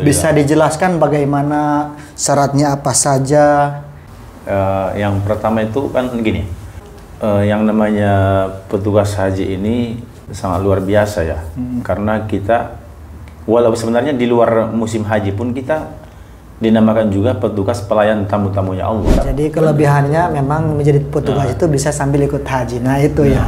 Bisa dijelaskan bagaimana syaratnya apa saja? Yang pertama itu kan gini, yang namanya petugas haji ini sangat luar biasa ya, karena kita walau sebenarnya di luar musim haji pun kita dinamakan juga petugas pelayan tamu-tamunya Allah. Jadi kelebihannya memang menjadi petugas itu bisa sambil ikut haji. Nah itu ya.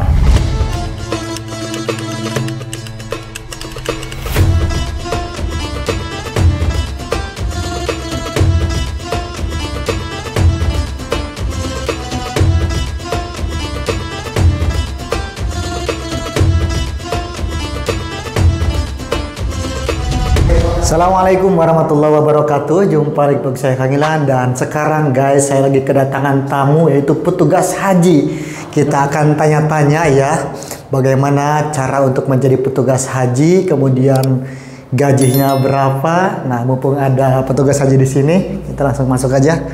Assalamualaikum warahmatullahi wabarakatuh. Jumpa lagi dengan saya Kang Ilan, dan sekarang guys saya lagi kedatangan tamu yaitu petugas haji. Kita akan tanya-tanya ya bagaimana cara untuk menjadi petugas haji, kemudian gajinya berapa. Nah, mumpung ada petugas haji di sini, kita langsung masuk aja.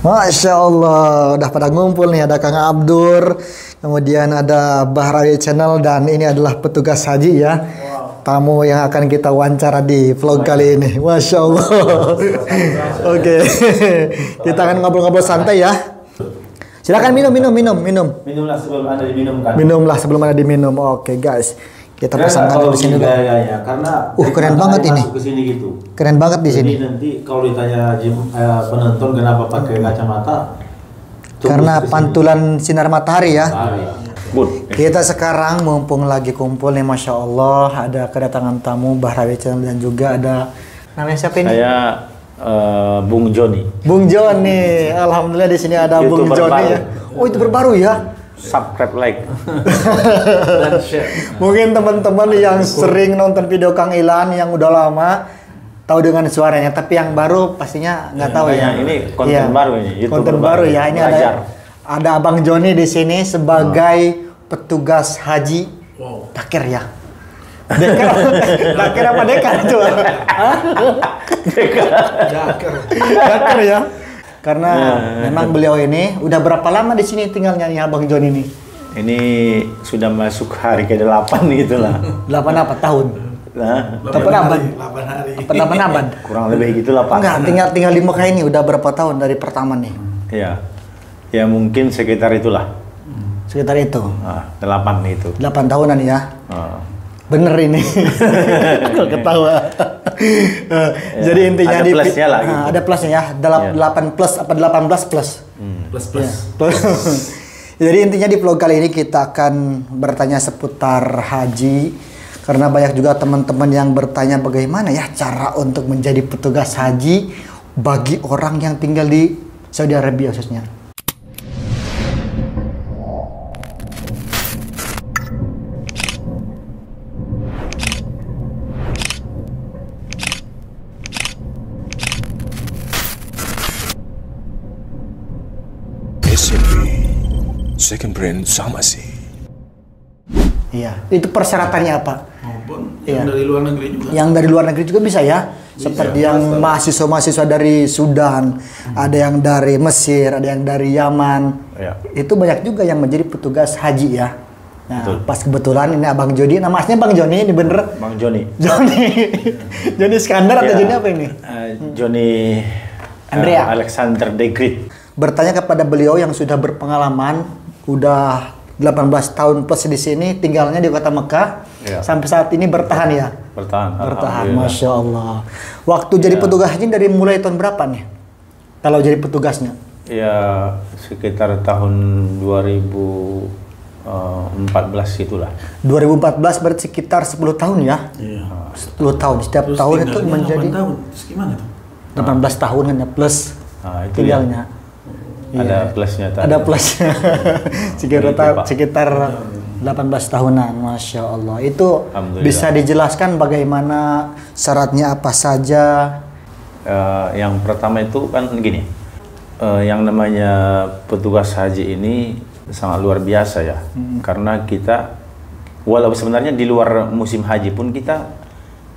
Masya Allah, udah pada ngumpul nih, ada Kang Abdur, kemudian ada Bahrawi Channel, dan ini adalah petugas haji ya. Tamu yang akan kita wawancara di vlog kali ini. Masya Allah. Oke. Kita akan ngobrol-ngobrol santai ya. Silakan minum. Minumlah sebelum Anda diminumkan. Minumlah sebelum Anda diminum. Oke guys. Kita pesankan di sini dulu. Ya, karena keren banget ini. Gitu. Keren banget di sini. Jadi nanti kalau ditanya penonton kenapa pakai kacamata? Karena pantulan sinar matahari ya. Good. Kita sekarang mumpung lagi kumpul nih, Masya Allah, ada kedatangan tamu Bahrawi Channel, dan juga ada namanya siapa ini? Saya Bung Joni. Bung Joni. Alhamdulillah di sini ada Bung Joni ya. Oh, itu baru ya. Subscribe, like, dan share. Mungkin teman-teman yang sering nonton video Kang Ilan yang udah lama tahu dengan suaranya, tapi yang baru pastinya nggak tahu ya. Ini konten baru ini. Konten baru ya. Ini ada Abang Joni di sini sebagai petugas haji. Wow. Takir ya. Takir apa dekar itu? Dakir ya. Karena memang beliau ini udah berapa lama di sini tinggalnya nih Abang Joni ini? Ini sudah masuk hari ke-8 gitu lah. 8 apa tahun? Nah, 8 abad. 8 hari. 8 abad. Kurang lebih gitu lah Pak. Enggak, tinggal di Mekah ini udah berapa tahun dari pertama nih? Iya. Ya mungkin sekitar itulah. Sekitar itu. 8 itu. 8 tahunan ya. Bener ini. Aku ketawa. Jadi intinya ada plusnya lah gitu. Ada plusnya ya. 8 plus apa 18 plus? Plus. Jadi intinya di vlog kali ini kita akan bertanya seputar haji, karena banyak juga teman-teman yang bertanya bagaimana ya cara untuk menjadi petugas haji bagi orang yang tinggal di Saudi Arabia khususnya. Second brand sama sih. Iya, itu persyaratannya apa? Maupun yang dari luar negeri juga. Yang dari luar negeri juga bisa ya? Seperti yang mahasiswa-mahasiswa dari Sudan, ada yang dari Mesir, ada yang dari Yaman. Ya. Itu banyak juga yang menjadi petugas haji ya. Nah, betul. Pas kebetulan ini Abang Joni, nama aslinya Bang Joni, ini bener? Bang Joni. Joni Iskandar atau Joni apa ini? Joni Andrea Alexander the Great. Bertanya kepada beliau yang sudah berpengalaman, udah 18 tahun plus di sini, tinggalnya di kota Mekah, sampai saat ini bertahan ya? Bertahan, Masya Allah. Waktu jadi petugas haji dari mulai tahun berapa nih? Kalau jadi petugasnya? Ya, sekitar tahun 2014 itulah. 2014 berarti sekitar 10 tahun ya? Iya. 10 tahun, setiap Terus tahun itu menjadi 8 tahun. Terus gimana tuh? 18 tahun kan ya, plus Itu tinggalnya. Ada plusnya tadi. Ada plusnya. sekitar 18 tahunan, Masya Allah. Itu bisa dijelaskan bagaimana syaratnya apa saja? Yang pertama itu kan gini, yang namanya petugas haji ini sangat luar biasa ya, karena kita walau sebenarnya di luar musim haji pun kita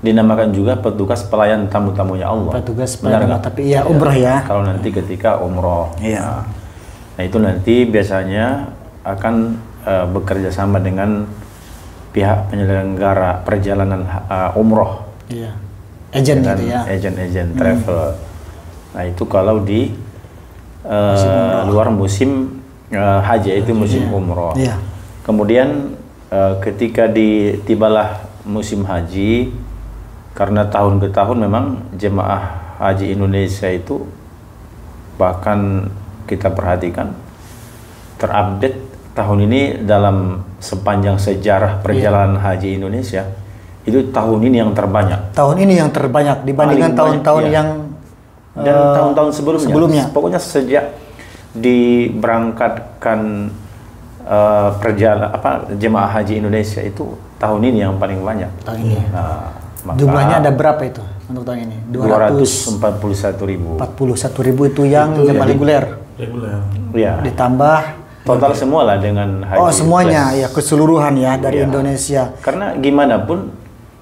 dinamakan juga petugas pelayan tamu-tamunya Allah. Petugas pelayan, tapi ya umroh ya. Kalau nanti ketika umroh, iya. Nah itu nanti biasanya akan bekerja sama dengan pihak penyelenggara perjalanan umroh. Iya. Agent dengan gitu ya. agent travel. Nah itu kalau di luar musim haji, itu musim umroh. Iya. Kemudian ketika tibalah musim haji, karena tahun ke tahun memang jemaah haji Indonesia itu bahkan kita perhatikan terupdate tahun ini dalam sepanjang sejarah perjalanan haji Indonesia, itu tahun ini yang terbanyak. Tahun ini yang terbanyak dibandingkan tahun-tahun yang dan tahun-tahun sebelumnya. Pokoknya sejak diberangkatkan jemaah haji Indonesia itu tahun ini yang paling banyak. Tahun ini. Nah, maka jumlahnya ada berapa itu untuk tahun ini? 241.000. 41.000 itu yang jemaah reguler. Ya. Ditambah Total semua lah dengan haji. Oh semuanya plus. Ya keseluruhan ya dari Ya. Indonesia. Karena gimana pun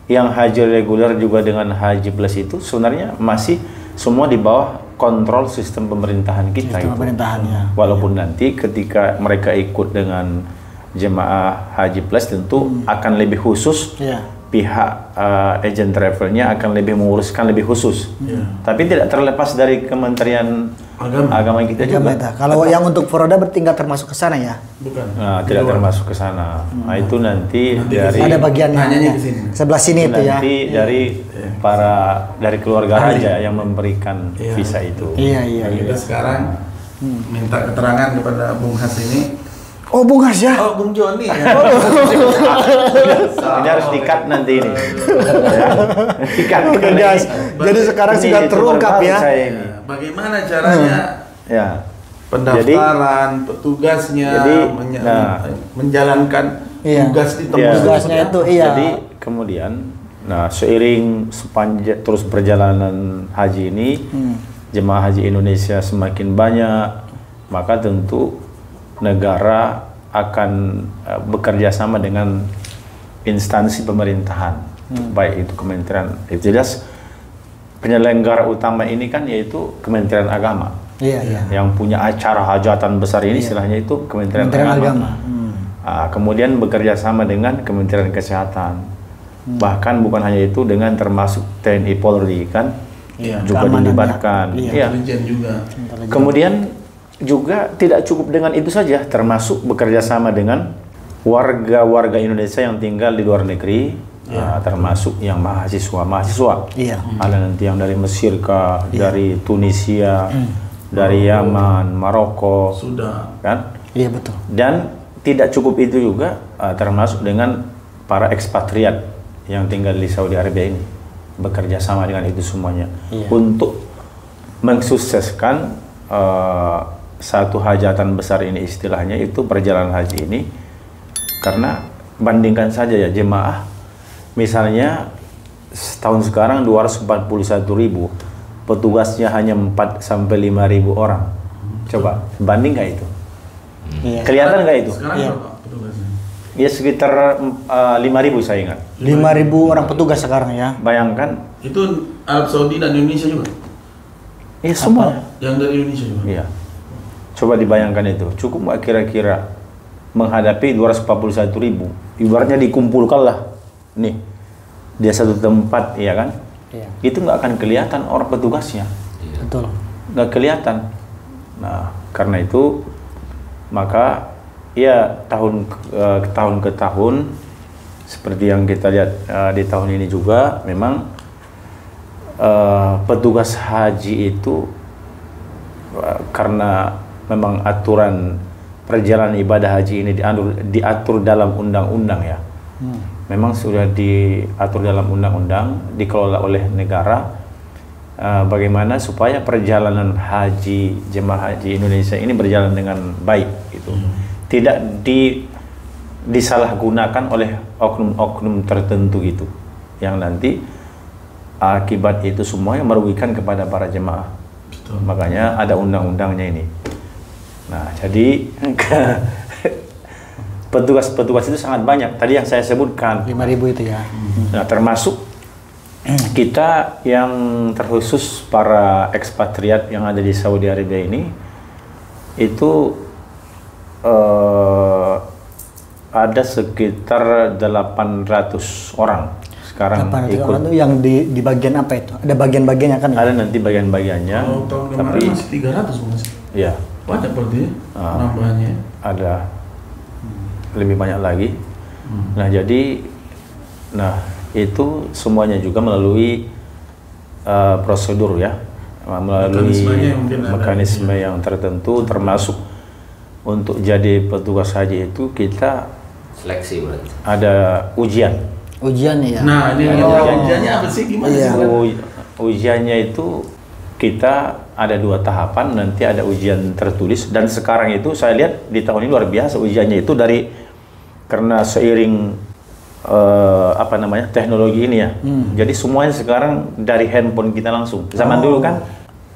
yang haji reguler juga dengan haji plus itu sebenarnya masih semua di bawah kontrol sistem pemerintahan kita. Sistem pemerintahannya. Walaupun nanti ketika mereka ikut dengan jemaah haji plus tentu akan lebih khusus. Ya. Pihak agent travelnya akan lebih menguruskan lebih khusus. Tapi tidak terlepas dari Kementerian Agama kita juga. Kalau yang untuk Foroda berarti nggak termasuk ke sana ya? Bukan. Nah, tidak termasuk ke sana. Nah, itu nanti dari ada bagiannya. Nanyanya ke sini. Sebelah sini itu ya. nanti dari keluarga raja yang memberikan visa itu. Iya. Kita sekarang minta keterangan kepada Bung Has ini. Oh Bung Has ya? Oh Bung Joni. Ini harus di-cut nanti ini. Di-cut. Guys, jadi sekarang Ini sudah terungkap ya. saya ini. Bagaimana caranya Ya. pendaftaran, petugasnya, jadi, menjalankan Iya. tugas di tempat Ya. Tugasnya itu iya. Jadi kemudian, seiring sepanjang terus perjalanan haji ini, jemaah haji Indonesia semakin banyak, maka tentu negara akan bekerja sama dengan instansi pemerintahan, baik itu kementerian. Itu jelas penyelenggara utama ini kan yaitu Kementerian Agama. Iya. Yang punya acara hajatan besar ini istilahnya itu Kementerian Agama. Kemudian bekerja sama dengan Kementerian Kesehatan. Bahkan bukan hanya itu, dengan termasuk TNI Polri kan juga dilibatkan. intelijen juga. Kemudian juga tidak cukup dengan itu saja, termasuk bekerja sama dengan warga-warga Indonesia yang tinggal di luar negeri, termasuk yang mahasiswa. Iya. Ada nanti yang dari Mesir kah, dari Tunisia, dari Yaman, Maroko, Sudah. kan? Iya betul. Dan tidak cukup itu juga, termasuk dengan para ekspatriat yang tinggal di Saudi Arabia ini, bekerja sama dengan itu semuanya untuk mensukseskan satu hajatan besar ini, istilahnya itu perjalanan haji ini. Karena bandingkan saja ya, jemaah misalnya tahun sekarang 241.000, petugasnya hanya 4 sampai 5.000 orang. Coba banding nggak itu? Iya. Kelihatan nggak itu? Sekarang berapa petugasnya? Ya sekitar 5.000 saya ingat. 5.000 orang petugas sekarang ya. Bayangkan. Itu Arab Saudi dan Indonesia juga? Ya semua. Yang dari Indonesia juga? Iya. Coba dibayangkan itu. Cukup nggak kira-kira menghadapi 241.000? Ibaratnya dikumpulkan lah. Nih, dia satu tempat, ya kan? Iya. Itu nggak akan kelihatan orang petugasnya. Betul. Nggak kelihatan. Nah, karena itu maka ya tahun ke tahun seperti yang kita lihat di tahun ini juga memang petugas haji itu karena memang aturan perjalanan ibadah haji ini diatur dalam undang-undang ya. Memang sudah diatur dalam undang-undang, dikelola oleh negara. Bagaimana supaya perjalanan haji jemaah haji Indonesia ini berjalan dengan baik gitu. Tidak disalahgunakan oleh oknum-oknum tertentu gitu, yang nanti akibat itu semua yang merugikan kepada para jemaah. Makanya ada undang-undangnya ini. Nah, jadi petugas-petugas itu sangat banyak. Tadi yang saya sebutkan 5.000 itu ya. Nah, termasuk kita yang terkhusus para ekspatriat yang ada di Saudi Arabia ini, itu ada sekitar 800 orang. sekarang 800 ikut. orang itu yang di bagian apa itu? Ada bagian-bagiannya kan? Ada nanti bagian-bagiannya. Kalau tahun kemarin Tapi masih 300 Mas. ya Banyak berarti ya nambahnya. ada lebih banyak lagi. Nah jadi, itu semuanya juga melalui prosedur ya, melalui Mekanismenya yang mungkin ada. mekanisme yang tertentu, termasuk untuk jadi petugas haji itu kita Seleksi berarti. ada ujian. Ujian ya. Nah, ini ujiannya apa sih? Gimana Iya. sih? Ujiannya itu kita ada 2 tahapan, nanti ada ujian tertulis, dan sekarang itu saya lihat di tahun ini luar biasa ujiannya itu karena seiring teknologi ini ya. Jadi semuanya sekarang dari handphone kita langsung. Zaman dulu kan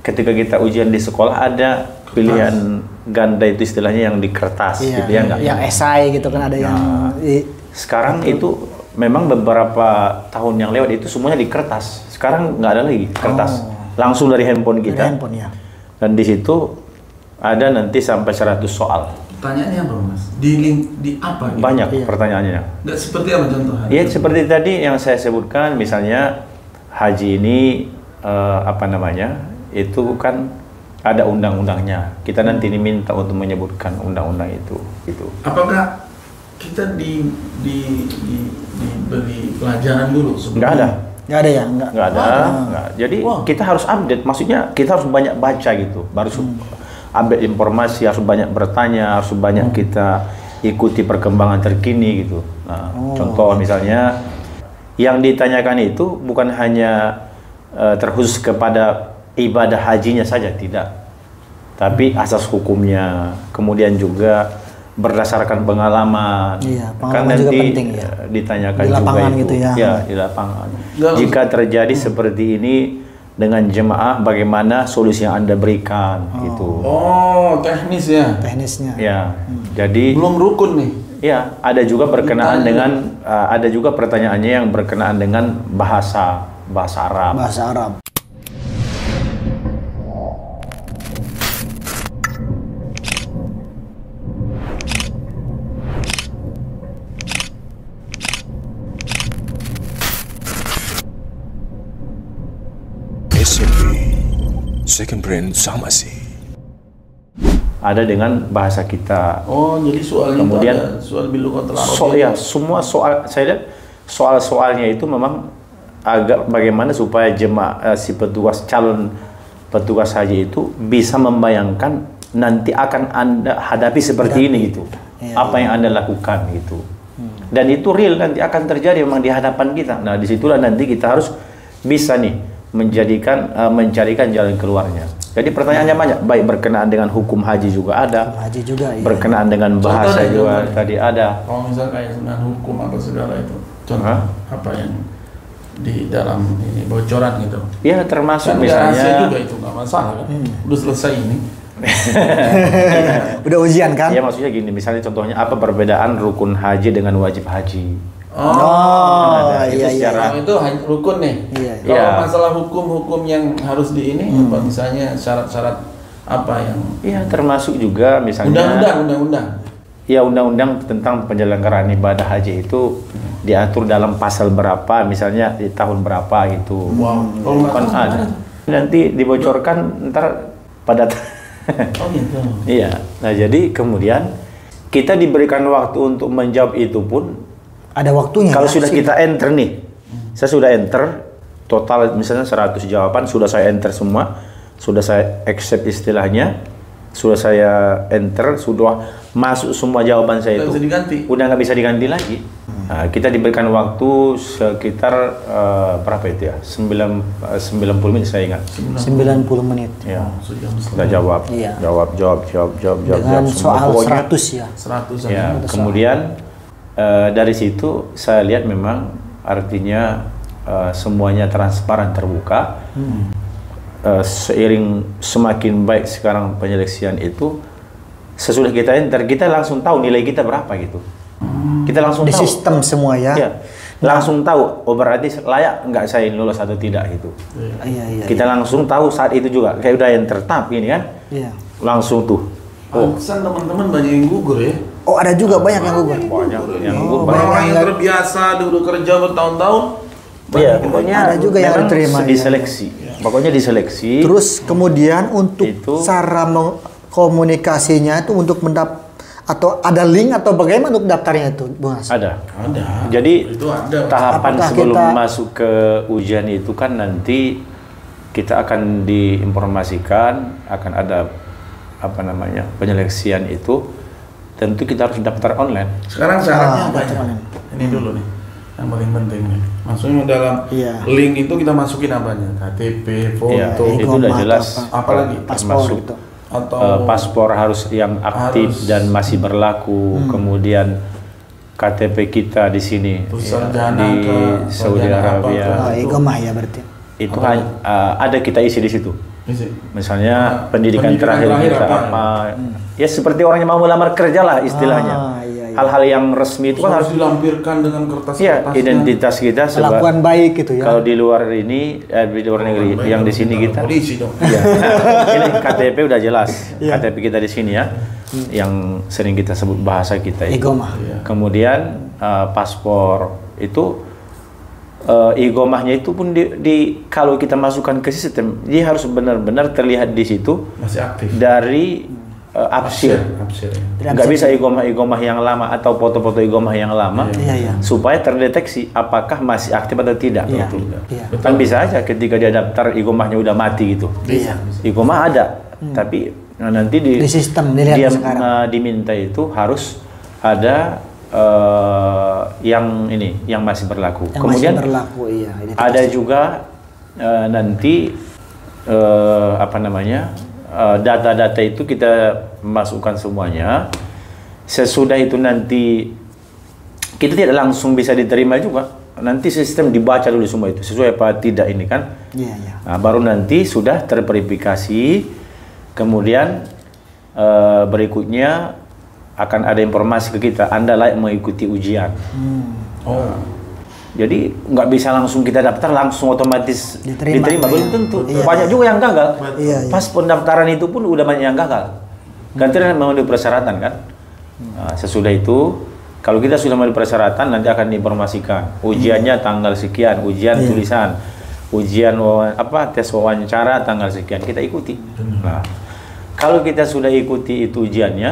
ketika kita ujian di sekolah ada pilihan ganda itu istilahnya yang di kertas gitu ya enggak? Yang esai gitu kan ada yang Sekarang itu memang beberapa tahun yang lewat itu semuanya di kertas. Sekarang nggak ada lagi kertas. Langsung dari handphone kita. dari handphone ya. Dan di situ ada nanti sampai 100 soal. Pertanyaannya apa Mas? Di apa? Gitu? Banyak Iya. pertanyaannya. Nggak seperti apa contohnya? Ya seperti tadi yang saya sebutkan, misalnya haji ini itu kan ada undang-undangnya. Kita nanti diminta untuk menyebutkan undang-undang itu. Gitu. Apakah kita diberi pelajaran dulu sebelum? Nggak ada. Nggak ada ya? Nggak. Nggak ada. Nggak. Jadi kita harus update. Maksudnya kita harus banyak baca gitu. Baru update informasi, harus banyak bertanya, harus banyak kita ikuti perkembangan terkini gitu. Nah, contoh misalnya yang ditanyakan itu bukan hanya terkhusus kepada ibadah hajinya saja, tidak. Tapi asas hukumnya, kemudian juga berdasarkan pengalaman. Iya, Kan pengalaman juga nanti penting ya. ditanyakan Di juga lapangan itu. gitu ya. Ya, di lapangan. Nggak, Jika terjadi seperti ini dengan jemaah, bagaimana solusi yang Anda berikan gitu. Oh, teknis ya. Teknisnya. Ya. Jadi Belum rukun nih. ya, ada juga berkenaan dengan ada juga pertanyaannya yang berkenaan dengan bahasa Arab. Bahasa Arab. SMP Second Brain Pharmacy. Ada dengan bahasa kita. Oh, jadi soalnya Kemudian, itu ada soal bilugatul Arab. Semua soal saya lihat soal-soalnya itu memang agak bagaimana supaya si calon petugas haji itu bisa membayangkan nanti akan Anda hadapi seperti ini gitu. Apa yang Anda lakukan gitu. Dan itu real nanti akan terjadi memang di hadapan kita. Nah, disitulah nanti kita harus bisa nih mencarikan jalan keluarnya. Jadi pertanyaannya banyak, baik berkenaan dengan hukum haji juga ada, Haji juga ya. berkenaan dengan bahasa Contohnya, juga contohnya. tadi ada. Kalau misalnya kayak dengan hukum apa segala itu, contoh apa yang di dalam ini bocoran gitu. Ya termasuk Kan rahasia misalnya, juga itu nggak masalah kan? Udah selesai ini. Udah ujian kan? ya maksudnya gini, misalnya contohnya apa perbedaan rukun haji dengan wajib haji? Oh, Itu iya iya. secara- Kalau itu rukun nih. Iya. Kalau Iya. masalah hukum-hukum yang harus di ini, apa misalnya syarat-syarat apa yang Ya termasuk juga misalnya undang-undang. ya undang-undang tentang penyelenggaraan ibadah haji itu diatur dalam pasal berapa, misalnya di tahun berapa gitu. Wow. Kalau nggak Kan tahu ada. gimana tuh? Nanti dibocorkan ntar pada Oh gitu. iya. Nah, jadi kemudian kita diberikan waktu untuk menjawab itu pun Ada waktunya. kalau ya? sudah kita enter nih. Saya sudah enter total misalnya 100 jawaban sudah saya enter semua, sudah saya accept istilahnya, sudah saya enter, sudah masuk semua jawaban saya Nggak itu. bisa diganti. Udah nggak bisa diganti lagi. Nah, kita diberikan waktu sekitar berapa itu ya? 90 menit saya ingat. 90 menit. Ya. Sejam Kita jawab, Iya. jawab Dengan semua. soal Pokoknya, 100 ya. 100 ya, kemudian dari situ saya lihat memang artinya semuanya transparan, terbuka. Seiring semakin baik sekarang penyeleksian itu, sesudah kita enter kita langsung tahu nilai kita berapa gitu. Kita langsung Di tahu. sistem semua ya. Ya, langsung tahu. Oh berarti layak nggak saya lolos atau tidak gitu. Iya iya. Kita langsung tahu saat itu juga. Kayak udah enter tab ini kan, Iya. langsung tuh. Pantesan teman-teman banyak yang gugur ya. Oh, ada juga banyak yang gugur. Banyak yang Oh, banyak. Orang-orang yang terbiasa udah kerja bertahun-tahun Iya, pokoknya ada juga yang memang diterima, ya. diseleksi. Pokoknya diseleksi. Terus kemudian untuk Itu- cara komunikasinya itu untuk atau ada link atau bagaimana untuk daftarnya itu, Bung Has? Ada. Ada. Jadi Itu ada. tahapan Apakah sebelum kita- masuk ke ujian itu kan nanti kita akan diinformasikan, akan ada apa namanya penyeleksian itu. Tentu kita harus daftar online. Sekarang syaratnya apa daftar ya? online. Ini dulu nih, yang paling penting nih. Maksudnya dalam Iya. link itu kita masukin apanya? KTP, foto, Iya, itu udah Igoma jelas. atau apa lagi? paspor Termasuk itu. atau paspor harus yang aktif Harus. dan masih berlaku. Kemudian KTP kita di sini Terus ya, sarjana di ke Saudi sarjana apa Arabia. ke- Igomah ya berarti. Itu ada kita isi di situ. isi. Misalnya pendidikan terakhir kita apa? apa. Ya seperti orang yang mau melamar kerja lah istilahnya. Iya, iya. Hal-hal yang resmi itu kan Harus harus dilampirkan dengan ya kertas-kertasnya. identitas kita Kelakuan baik gitu ya. kalau di luar ini di luar negeri yang di sini kita polisi dong. ya, ini KTP udah jelas. Iya. KTP kita di sini ya. Yang sering kita sebut bahasa kita itu. Igomah. Iya. Kemudian paspor itu igomahnya itu pun kalau kita masukkan ke sistem dia harus benar-benar terlihat di situ Masih aktif. dari absir. Absir. Nggak bisa igomah yang lama atau foto-foto igomah yang lama Iya, iya. supaya terdeteksi apakah masih aktif atau tidak. Iya, Gitu. iya. Kan bisa aja ketika dia daftar igomahnya udah mati gitu. Iya. Igomah ada, tapi nanti Di sistem dilihat dia sekarang. diminta itu harus ada yang masih berlaku. Yang Kemudian masih berlaku, iya. ada juga nanti apa namanya data-data itu kita masukkan semuanya. Sesudah itu nanti kita tidak langsung bisa diterima juga. Nanti sistem dibaca dulu semua itu sesuai apa tidak ini kan. Iya, iya. Nah, baru nanti sudah terverifikasi. Kemudian berikutnya akan ada informasi ke kita. Anda layak mengikuti ujian. Oh. Jadi nggak bisa langsung kita daftar langsung otomatis Diterima, belum iya. tentu. Iya. Banyak juga yang gagal. Iya, iya. Pas pendaftaran itu pun udah banyak yang gagal. Karena memang ada persyaratan kan. Nah, sesudah itu kalau kita sudah memenuhi persyaratan nanti akan diinformasikan ujiannya tanggal sekian, ujian tulisan, ujian tes wawancara tanggal sekian kita ikuti. Nah, kalau kita sudah ikuti itu ujiannya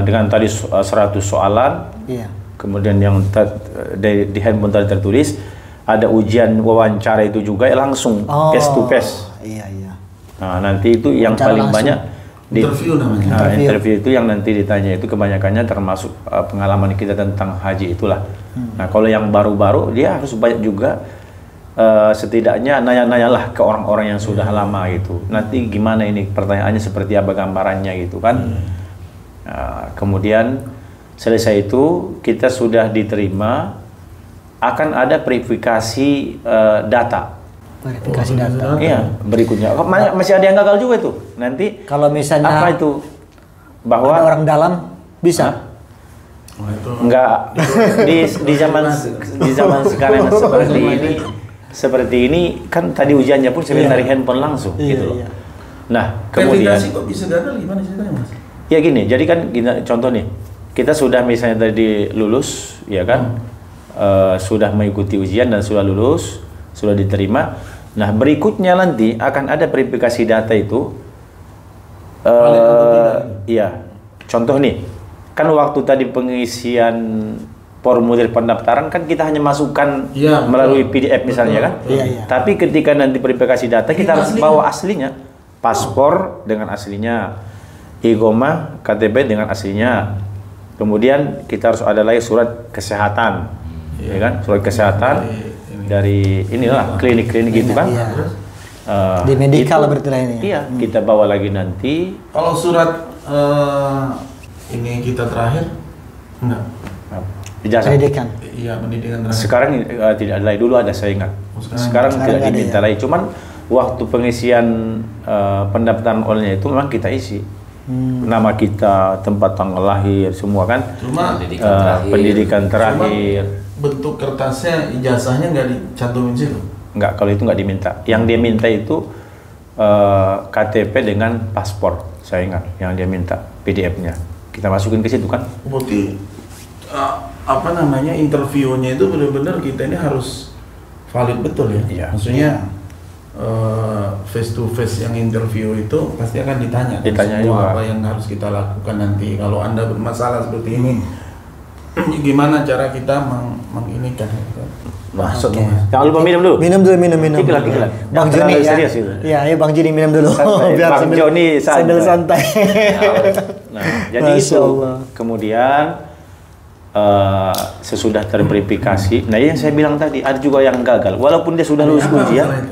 dengan tadi 100 soalan. Iya. Kemudian yang di handphone tadi tertulis ada ujian wawancara itu juga langsung face to face. Iya, iya. Nah, nanti itu yang Wawancara paling langsung. banyak Interview namanya. interview itu yang nanti ditanya itu kebanyakannya termasuk pengalaman kita tentang haji itulah. Nah, kalau yang baru-baru dia harus banyak juga setidaknya nanya-nanyalah ke orang-orang yang sudah lama gitu. Nanti gimana ini pertanyaannya seperti apa gambarannya gitu kan. Nah, kemudian selesai itu kita sudah diterima, akan ada verifikasi data. Verifikasi data. Iya, berikutnya. Masih ada yang gagal juga itu. Nanti Kalau misalnya apa itu? Bahwa ada orang dalam bisa. Oh, itu. enggak di zaman sekarang seperti ini kan tadi ujiannya pun sebenarnya dari handphone langsung Iya, gitu loh. iya. Nah, kemudian Verifikasi kok bisa gagal gimana ceritanya, Mas? ya gini, jadi kan contoh nih, kita sudah misalnya tadi lulus, ya kan, sudah mengikuti ujian dan sudah lulus, sudah diterima. Nah, berikutnya nanti akan ada verifikasi data itu. Iya, contoh nih, kan waktu tadi pengisian formulir pendaftaran kan kita hanya masukkan Iya, melalui betul. PDF misalnya kan. Iya, iya. Tapi ketika nanti verifikasi data kita harus aslinya. bawa aslinya, paspor dengan aslinya, igomah, KTP dengan aslinya. Kemudian kita harus ada lagi surat kesehatan, ya kan? Surat kesehatan dari inilah klinik-klinik gitu kan. Iya. Di medical itu- berarti lah ini. Iya, kita bawa lagi nanti. Kalau surat ini kita terakhir enggak. Ijazah. Pendidikan. Iya, pendidikan terakhir. Sekarang tidak ada lagi, dulu ada saya ingat. sekarang Sekarang sekarang tidak nggak ada diminta ya? lagi. Cuman waktu pengisian pendaftaran online itu memang kita isi nama kita, tempat tanggal lahir, semua kan. Cuma Pendidikan terakhir. bentuk kertasnya ijazahnya nggak dicantumin situ. Enggak, kalau itu nggak diminta. Yang dia minta itu KTP dengan paspor. Saya ingat yang dia minta PDF-nya. Kita masukin ke situ kan. Berarti apa namanya, interviewnya itu benar-benar kita ini harus valid betul ya. Iya. Maksudnya face to face yang interview itu pasti akan ditanya Ditanya semua juga. apa yang harus kita lakukan nanti kalau Anda bermasalah seperti ini. Gimana cara kita menginikan Maksudnya. Jangan lupa minum dulu. Minum dulu, minum. Tiga lah. Bang Jangan Joni terlalu ya. serius gitu. Iya, ya Bang Joni minum dulu. Santai. Bang Joni sambil santai. Nah, jadi Masya itu. Allah. Kemudian sesudah terverifikasi, nah yang saya bilang tadi ada juga yang gagal, walaupun dia sudah lulus ujian,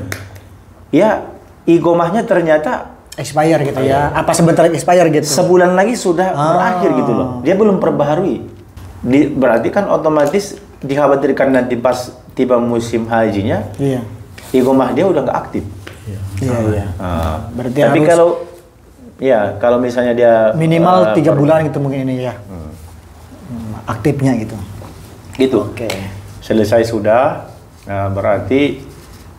ya igomahnya ternyata Expire gitu ya. Apa sebentar expire gitu? sebulan lagi sudah berakhir gitu loh. Dia belum perbaharui. Berarti kan otomatis dikhawatirkan nanti pas tiba musim hajinya, Iya. igomah dia udah nggak aktif. Iya. Berarti Tapi harus kalau misalnya dia minimal 3 bulan gitu mungkin ini ya. Aktifnya gitu. Gitu. Oke. Selesai sudah, nah berarti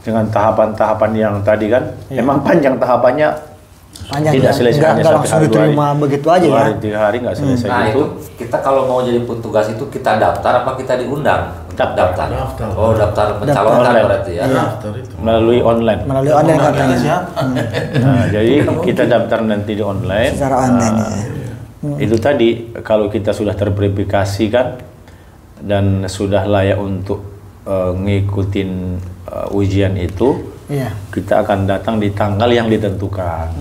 dengan tahapan-tahapan yang tadi kan, Iya. memang panjang tahapannya, Panjang tidak ya? selesai hanya Nggak sampai langsung hari 2 hari. diterima begitu aja 2 ya? hari, 3 hari nggak selesai Nah gitu. itu kita kalau mau jadi petugas itu kita daftar apa kita diundang? Daftar. Daftar. Oh daftar pencalonan Online. berarti ya. Daftar itu. Melalui online. Melalui online katanya. Siapa? Nah, jadi kita daftar nanti di online. Secara online ya. Itu tadi kalau kita sudah terverifikasi kan dan sudah layak untuk ngikutin ujian itu, Iya. kita akan datang di tanggal yang ditentukan.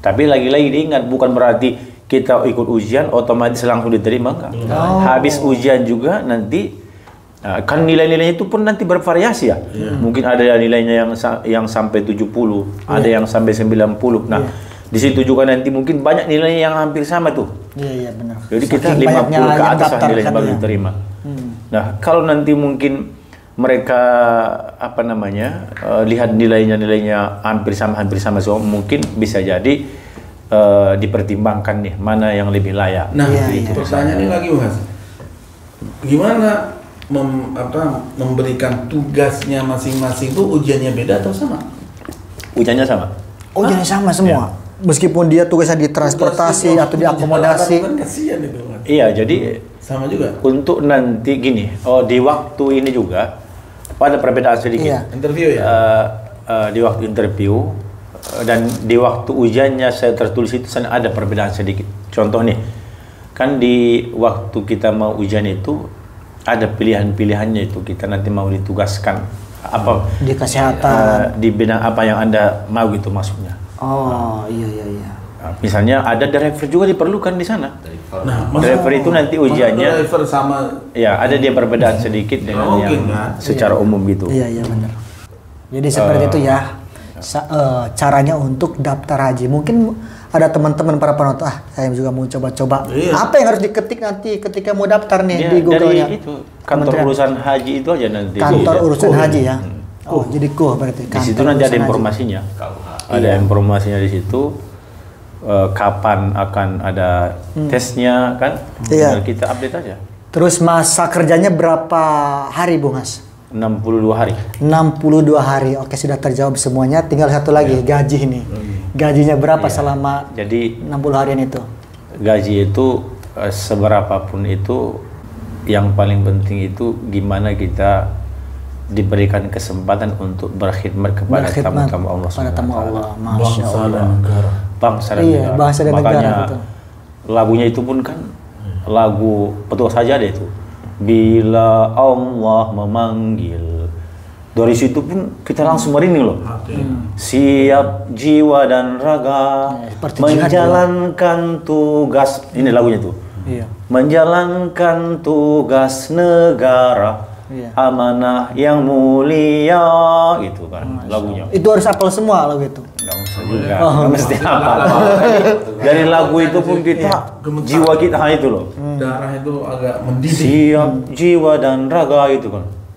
Tapi lagi-lagi diingat, bukan berarti kita ikut ujian otomatis langsung diterima, enggak. Habis ujian juga nanti kan nilai-nilainya itu pun nanti bervariasi ya. Mungkin ada nilainya yang sampai 70, ada yang sampai 90. Nah, di situ juga nanti mungkin banyak nilai yang hampir sama tuh. Iya benar. Jadi kita Saking 50 banyaknya ke yang atas daftar nilainya kan baru ya. diterima. Nah, kalau nanti mungkin mereka lihat nilainya hampir sama semua, mungkin bisa jadi dipertimbangkan nih mana yang lebih layak. Nah, Iya. pertanyaan ini lagi Mas. Gimana memberikan tugasnya masing-masing itu ujiannya beda atau sama? Ujiannya sama. Oh jadi sama semua. Meskipun dia tugasnya di transportasi atau di akomodasi. Kan kasihan itu Mas. Iya, jadi Sama juga. untuk nanti gini, di waktu ini juga ada perbedaan sedikit. Iya. Interview ya? Di waktu interview dan di waktu ujiannya saya tertulis itu ada perbedaan sedikit. Contoh nih, kan di waktu kita mau ujian itu ada pilihan-pilihannya itu, kita nanti mau ditugaskan apa Di kesehatan. di bidang apa yang Anda mau gitu maksudnya. Oh iya. Nah, misalnya ada driver juga diperlukan di sana. Nah, Driver itu nanti ujiannya driver sama ya ada dia perbedaan sedikit dengan mungkin, yang kan? secara umum gitu. Iya benar. Jadi seperti itu ya. Caranya untuk daftar haji. Mungkin ada teman-teman para penonton, saya juga mau coba-coba. Iya. Apa yang harus diketik nanti ketika mau daftar nih Ya, di Google-nya? dari itu kantor Kementerian. urusan haji itu aja nanti. Kantor urusan Kuh. haji ya. Oh, jadi berarti. Di situ Kantor nanti ada urusan haji. informasinya. Ada Iya. informasinya di situ. Kapan akan ada tesnya kan? Iya. Tinggal kita update aja. Terus masa kerjanya berapa hari, Bung Mas? 62 hari. 62 hari. Oke, sudah terjawab semuanya. Tinggal satu lagi, gaji ini. Gajinya berapa Iya. selama Jadi 60 harian itu? gaji itu seberapapun itu, yang paling penting itu gimana kita diberikan kesempatan untuk berkhidmat kepada Berkhidmat tamu-tamu Allah pada tamu SWT. Allah. Masya bangsa Allah. dan negara. Bangsa dan Iya, negara. bangsa dan negara, Makanya betul. lagunya itu pun kan lagu petugas saja deh itu. Bila Allah memanggil, dari situ pun kita langsung merinding loh. Siap jiwa dan raga seperti jihad menjalankan tugas. Ini lagunya tuh. Iya. Menjalankan tugas negara, Iya. amanah yang mulia, gitu kan lagunya. Itu harus apel semua lagu itu. Nggak usah juga, nggak mesti apa. Dari lagu itu pun kita jiwa kita itu loh. Darah itu agak mendidih. Siap jiwa dan raga itu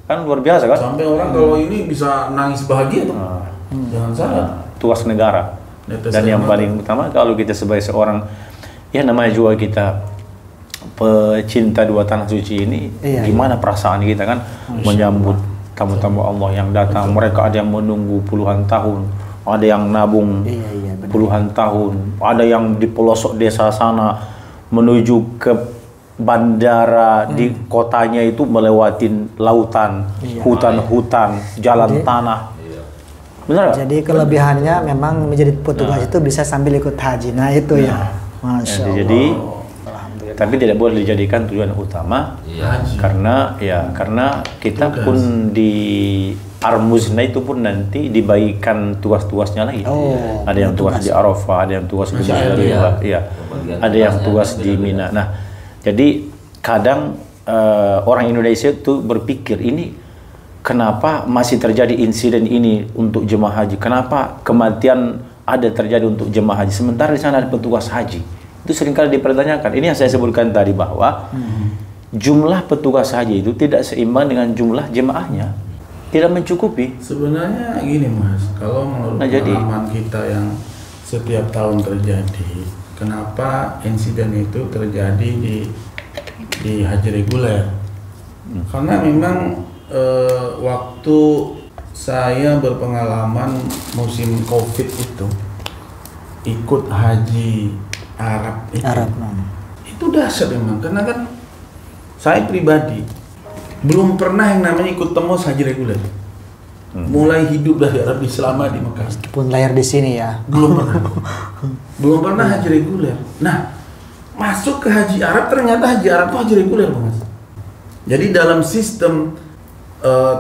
kan luar biasa kan. Sampai orang kalau ini bisa nangis bahagia tuh. Jangan salah. Tugas negara. Netes Dan air yang mata. paling utama kalau kita sebagai seorang, ya namanya juga kita pecinta dua tanah suci ini, Iya, gimana perasaan kita kan menyambut tamu-tamu Allah yang datang. Mereka ada yang menunggu puluhan tahun, ada yang nabung Iya, benar. puluhan tahun, ada yang di pelosok desa sana menuju ke bandara di kotanya itu melewatin lautan, hutan-hutan, jalan tanah. Benar nggak? Jadi kelebihannya memang menjadi petugas itu bisa sambil ikut haji. Nah itu ya, Masya Allah. Jadi, tapi tidak boleh dijadikan tujuan utama karena kita pun di Armuzna itu pun nanti dibagikan tugas-tugasnya lagi. Ada yang tugas di Arafah, ada yang tugas di Musdalifah, ada yang tugas di Mina. Nah, jadi kadang orang Indonesia itu berpikir ini kenapa masih terjadi insiden ini untuk jemaah haji? Kenapa kematian ada terjadi untuk jemaah haji sementara di sana ada petugas haji? Itu seringkali dipertanyakan. Ini yang saya sebutkan tadi bahwa jumlah petugas haji itu tidak seimbang dengan jumlah jemaahnya, tidak mencukupi. Sebenarnya gini Mas, kalau menurut pengalaman kita yang setiap tahun terjadi, kenapa insiden itu terjadi di haji reguler? Karena memang waktu saya berpengalaman musim COVID itu ikut haji Arab itu dahsyat memang, karena kan saya pribadi belum pernah yang namanya ikut temos haji reguler. Mulai hidup dari Arab selama di Mekah. Meskipun lahir di sini ya. Belum pernah haji reguler. Nah, masuk ke haji Arab ternyata haji Arab itu haji reguler, Mas. Jadi dalam sistem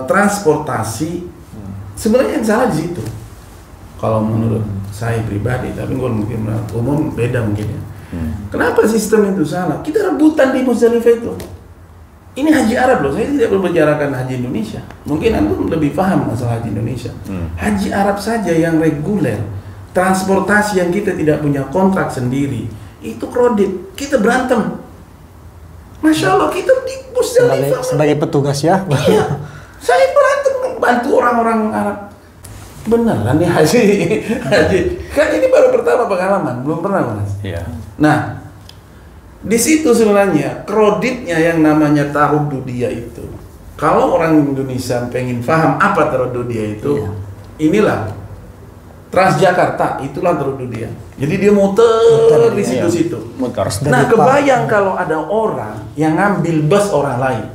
transportasi sebenarnya yang salah di situ. Kalau menurut saya pribadi, tapi mungkin umum beda mungkin ya. Kenapa sistem itu salah? Kita rebutan di Musdalifah itu. Ini haji Arab loh, saya tidak membicarakan haji Indonesia. Mungkin antum lebih paham masalah haji Indonesia. Haji Arab saja yang reguler, transportasi yang kita tidak punya kontrak sendiri, itu kredit, kita berantem. Masya Allah, kita di Musdalifah sebagai petugas ya. Iya, saya berantem bantu orang-orang Arab. Beneran nih haji. Kan ini baru pertama pengalaman, belum pernah Mas. Iya. Nah, di situ sebenarnya kreditnya yang namanya tarududia itu. Kalau orang Indonesia pengen paham apa tarududia itu, inilah Transjakarta, itulah tarududia. Jadi dia muter di situ-situ. Nah, kebayang kalau ada orang yang ngambil bus orang lain,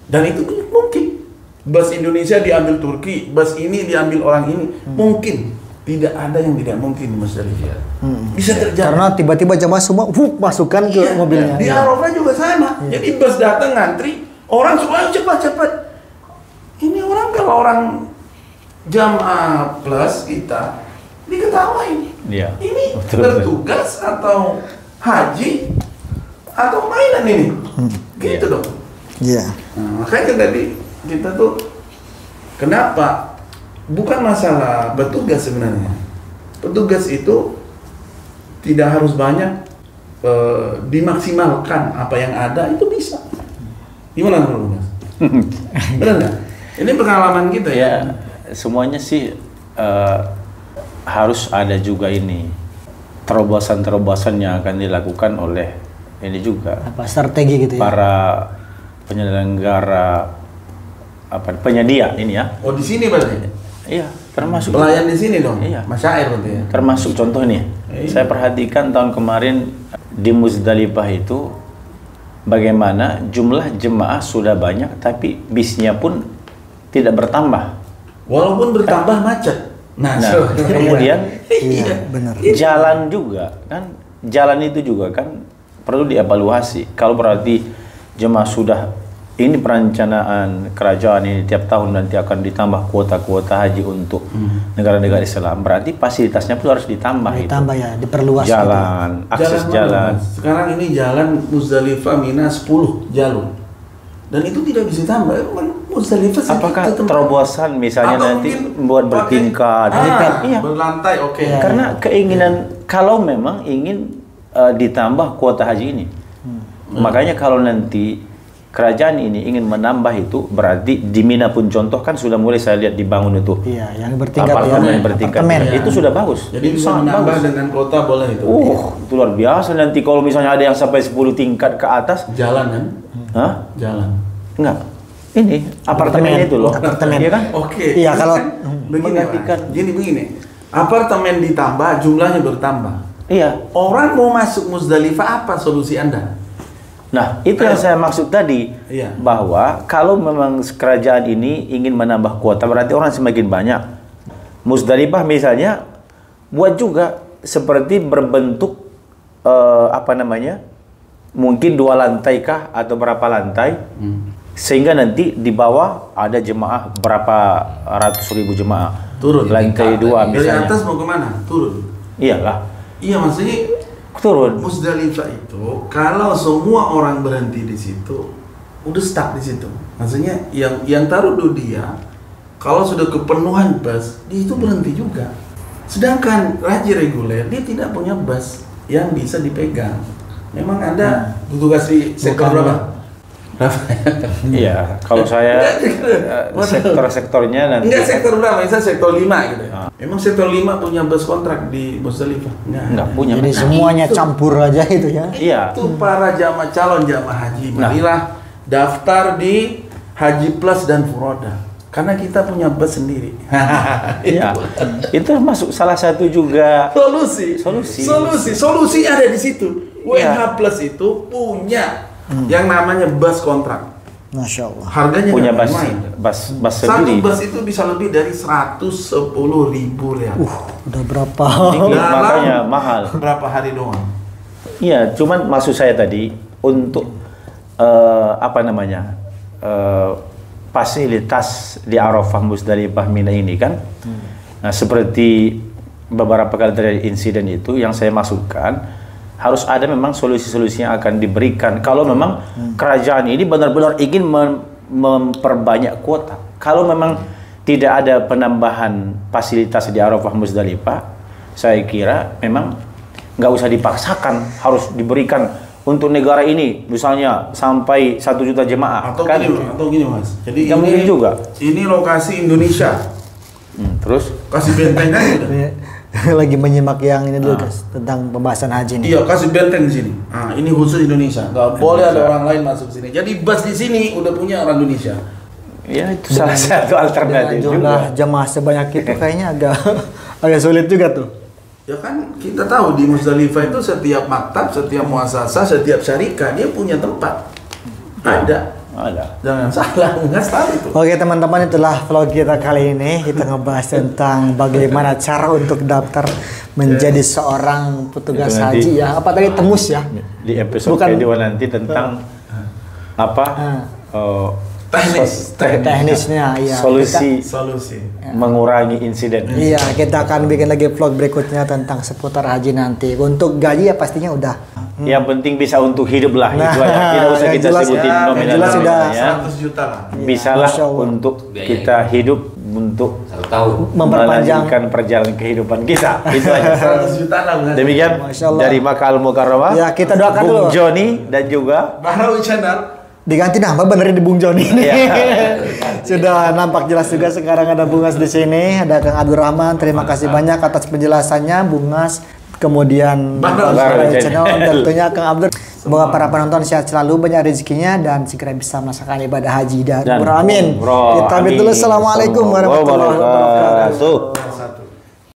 dan itu mungkin bus Indonesia diambil Turki, bus ini diambil orang ini, mungkin. Tidak ada yang tidak mungkin di Musdalifah. Bisa terjadi. Karena tiba-tiba jamaah semua masukkan ke mobilnya. Di Arafah juga sama. Jadi bus datang ngantri, orang semua cepat-cepat. Ini orang kalau orang jamaah plus kita diketawain. Ini bertugas atau haji atau mainan ini. Gitu dong. Iya. Nah, makanya tadi kita tuh kenapa bukan masalah petugas sebenarnya. Petugas itu tidak harus banyak, dimaksimalkan apa yang ada itu bisa. Gimana menurut Mas? Benar nggak? Ini pengalaman kita ya. Semuanya sih harus ada juga ini terobosan-terobosan yang akan dilakukan oleh ini juga. Apa strategi gitu ya? Para penyelenggara penyedia ini ya. Oh, di sini berarti? Iya, termasuk pelayan di sini dong. Iya. Masyair berarti ya. Termasuk contoh nih. Saya perhatikan tahun kemarin di Musdalifah itu bagaimana jumlah jemaah sudah banyak tapi bisnya pun tidak bertambah. Walaupun bertambah macet. Nah kemudian benar. Jalan juga kan, jalan itu juga kan perlu dievaluasi. Kalau berarti jemaah sudah ini perencanaan kerajaan ini tiap tahun nanti akan ditambah kuota-kuota haji untuk negara-negara Islam, berarti fasilitasnya pun harus ditambah. Ditambah ya, diperluas. Jalan, akses jalan. Sekarang ini jalan Musdalifah Mina 10 jalur. Dan itu tidak bisa ditambah. Musdalifah apakah terobosan misalnya nanti membuat bertingkat? Iya. Berlantai, oke. Karena keinginan kalau memang ingin ditambah kuota haji ini. Makanya kalau nanti kerajaan ini ingin menambah itu, berarti di Mina pun contoh kan sudah mulai saya lihat dibangun itu. Iya, yang bertingkat bertingkat. Itu sudah bagus. Jadi bisa menambah dengan kota boleh itu. Itu luar biasa nanti kalau misalnya ada yang sampai 10 tingkat ke atas. Jalan kan? Hah? Jalan. Enggak. Ini apartemen itu loh. Apartemen. Iya kan? Oke. Iya, kalau begini. Apartemen ditambah, jumlahnya bertambah. Iya. Orang mau masuk Musdalifah, apa solusi Anda? Nah, itu yang saya maksud tadi, bahwa kalau memang kerajaan ini ingin menambah kuota, berarti orang semakin banyak. Musdalifah misalnya buat juga seperti berbentuk mungkin 2 lantai kah atau berapa lantai, sehingga nanti di bawah ada jemaah berapa ratus ribu jemaah. Turun. Lantai 2 misalnya. Dari atas mau kemana? Turun. Iyalah. Iya, maksudnya turun. Musdalifah itu kalau semua orang berhenti di situ, udah stuck di situ. Maksudnya yang taruh dulu dia, kalau sudah kepenuhan bus, dia itu berhenti juga. Sedangkan haji reguler dia tidak punya bus yang bisa dipegang. Memang ada petugas di sektor berapa? Iya, kalau saya sektor-sektornya nanti. Enggak sektor berapa? Misalnya sektor 5 gitu. Memang sektor 5 punya bus kontrak di Musdalifah? Enggak punya. Jadi semuanya campur aja itu ya. Iya. Itu para calon jamaah haji. Marilah daftar di Haji Plus dan Furoda. Karena kita punya bus sendiri. Iya. Itu masuk salah satu juga Solusi ada di situ. WH Plus itu punya yang namanya bus kontrak. Masya Allah. Harganya punya bus sendiri. Satu bus itu bisa lebih dari 110.000 rial. Udah berapa? Makanya mahal. Berapa hari doang? Iya, cuman maksud saya tadi untuk fasilitas di Arafah, Musdalifah, Mina ini kan, nah seperti beberapa kali terjadi insiden itu yang saya masukkan. Harus ada memang solusi-solusi yang akan diberikan kalau memang kerajaan ini benar-benar ingin memperbanyak kuota. Kalau memang tidak ada penambahan fasilitas di Arafah, Musdalifah, saya kira memang nggak usah dipaksakan, harus diberikan untuk negara ini, misalnya sampai 1 juta jemaah. Atau gini Mas, jadi ini juga. Ini lokasi Indonesia. Terus kasih benteng kan gitu. Lagi menyimak yang ini dulu guys, tentang pembahasan haji nih. Iya, kasih benteng di sini. Ini khusus Indonesia. Nggak boleh ada orang lain masuk sini. Jadi bus di sini udah punya orang Indonesia. Ya, itu salah satu alternatif jumlah jemaah sebanyak itu kayaknya agak sulit juga tuh. Ya kan kita tahu di Musdalifah itu setiap maktab, setiap muasasah, setiap syarikat dia punya tempat. Ada. Jangan salah, nggak tahu itu. Oke teman-teman, itulah vlog kita kali ini. Kita ngebahas tentang bagaimana cara untuk daftar menjadi seorang petugas haji ya. Apa tadi, temus ya? Di episode kedua nanti tentang teknisnya ya. Solusi ya. Mengurangi insiden. Iya, kita akan bikin lagi vlog berikutnya tentang seputar haji nanti. Untuk gaji ya pastinya udah. Yang penting bisa untuk hidup lah, itu aja. Tidak usah kita sebutin nominal sudah ya. 100 juta lah. Bisalah untuk kita hidup untuk melanjutkan perjalanan kehidupan kita. Itu aja. 100 juta lah. Demikian dari Makkah Al-Mukarramah. Ya, kita doakan dulu. Bung Joni dan juga Bahrawi Channel. Diganti nama benerin di Bung Joni ini. Sudah nampak jelas juga sekarang ada Bung As di sini, ada Kang Abdurrahman. Terima kasih banyak atas penjelasannya Bung As. Kemudian channel tentunya Kang Abdur. Semoga para penonton sehat selalu, banyak rezekinya dan segera bisa melaksanakan ibadah haji dan umrah. Amin. Kita pamit dulu. Assalamualaikum warahmatullahi wabarakatuh.